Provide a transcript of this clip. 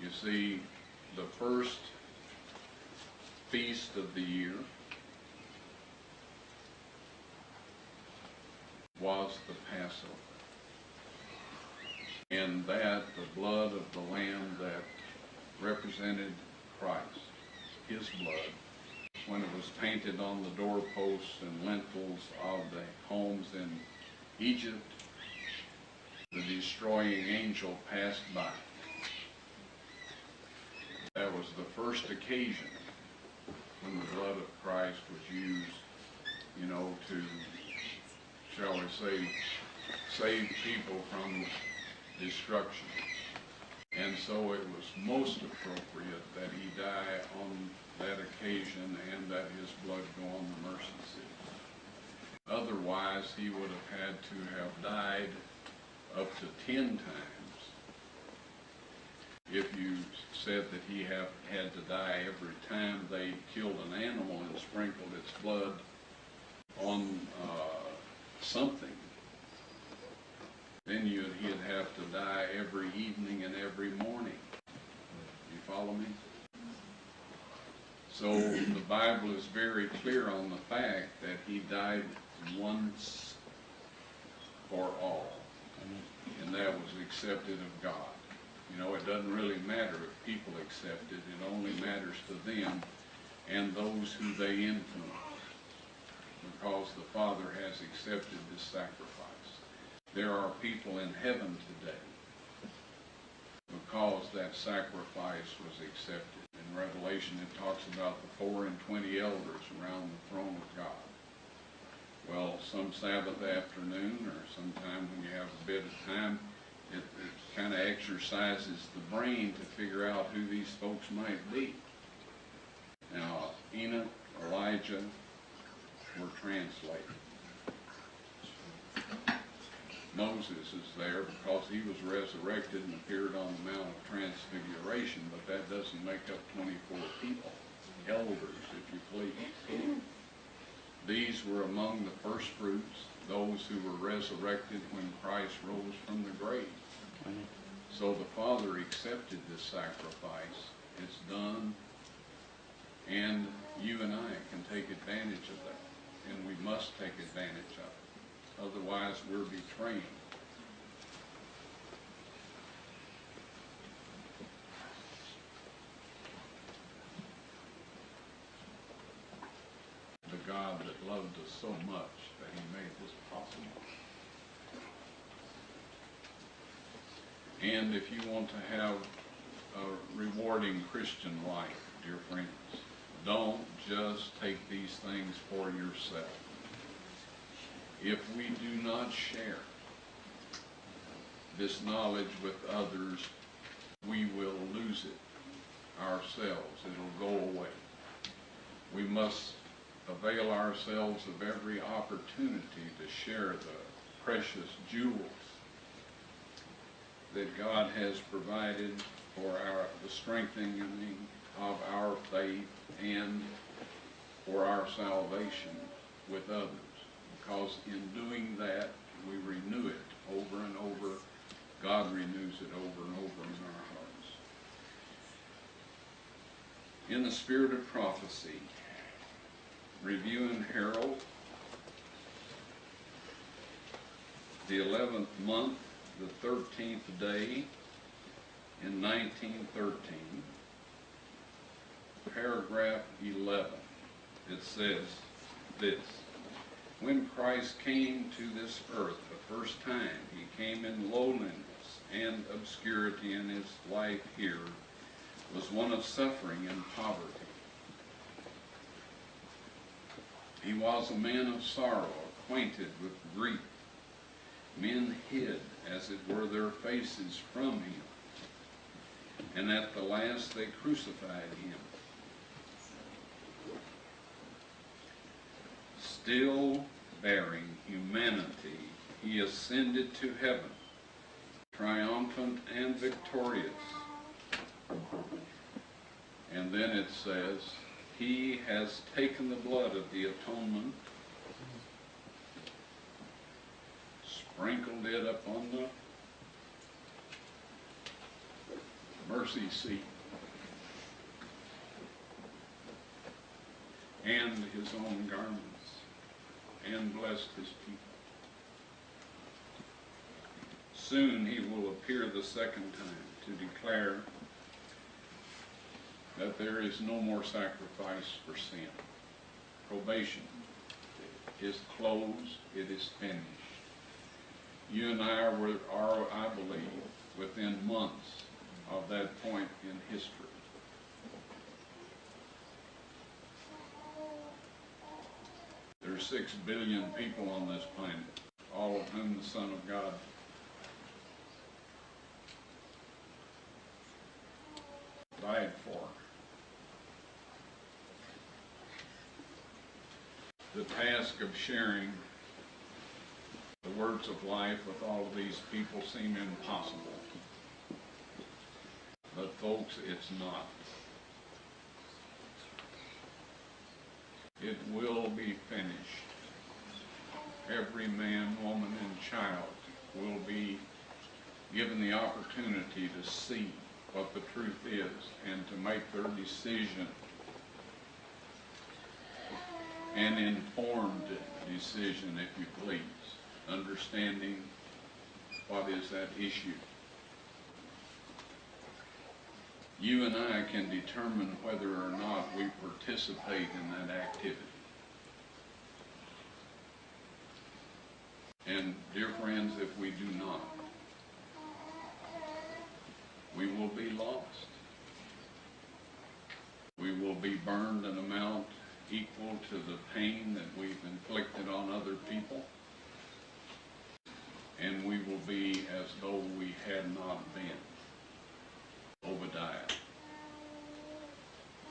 You see, the first feast of the year was the Passover. And that, the blood of the Lamb that represented Christ, his blood, when it was painted on the doorposts and lintels of the homes in Egypt, the destroying angel passed by. That was the first occasion when the blood of Christ was used, to, shall we say, save people from destruction. And so it was most appropriate that he die on that occasion and that his blood go on the mercy seat. Otherwise, he would have had to have died up to 10 times if you said that he had to die every time they killed an animal and sprinkled its blood on something. Then he'd have to die every evening and every morning. You follow me? So the Bible is very clear on the fact that he died once for all. And that was accepted of God. It doesn't really matter if people accept it. It only matters to them and those who they influence, because the Father has accepted this sacrifice. There are people in heaven today because that sacrifice was accepted. In Revelation it talks about the 24 elders around the throne of God. Well, some Sabbath afternoon or sometime when you have a bit of time, it kind of exercises the brain to figure out who these folks might be. Now, Enoch, Elijah were translated. Moses is there because he was resurrected and appeared on the Mount of Transfiguration, but that doesn't make up 24 people, elders, if you please. These were among the first fruits, those who were resurrected when Christ rose from the grave. So the Father accepted this sacrifice. It's done, and you and I can take advantage of that, and we must take advantage of it. Otherwise, we're betraying. The God that loved us so much that he made this possible. And if you want to have a rewarding Christian life, dear friends, don't just take these things for yourself. If we do not share this knowledge with others, we will lose it ourselves. It'll go away. We must avail ourselves of every opportunity to share the precious jewels that God has provided for the strengthening of our faith and for our salvation with others. Because in doing that, we renew it over and over. God renews it over and over in our hearts. In the spirit of prophecy, review and herald, the 11th month, the 13th day in 1913, paragraph 11, it says this: when Christ came to this earth the first time, he came in lowliness and obscurity, and his life here was one of suffering and poverty. He was a man of sorrow, acquainted with grief. Men hid, as it were, their faces from him, and at the last they crucified him. Still bearing humanity, he ascended to heaven, triumphant and victorious. And then it says, he has taken the blood of the atonement, sprinkled it upon the mercy seat and his own garments, and blessed his people. Soon he will appear the second time to declare that there is no more sacrifice for sin. Probation is closed, it is finished. You and I are, I believe, within months of that point in history. There are 6 billion people on this planet, all of whom the Son of God died for. The task of sharing the words of life with all of these people seem impossible. But folks, it's not. It will be finished. Every man, woman, and child will be given the opportunity to see what the truth is and to make their decision, an informed decision, if you please, understanding what is at issue. You and I can determine whether or not we participate in that activity. And dear friends, if we do not, we will be lost. We will be burned an amount equal to the pain that we've inflicted on other people. And we will be as though we had not been.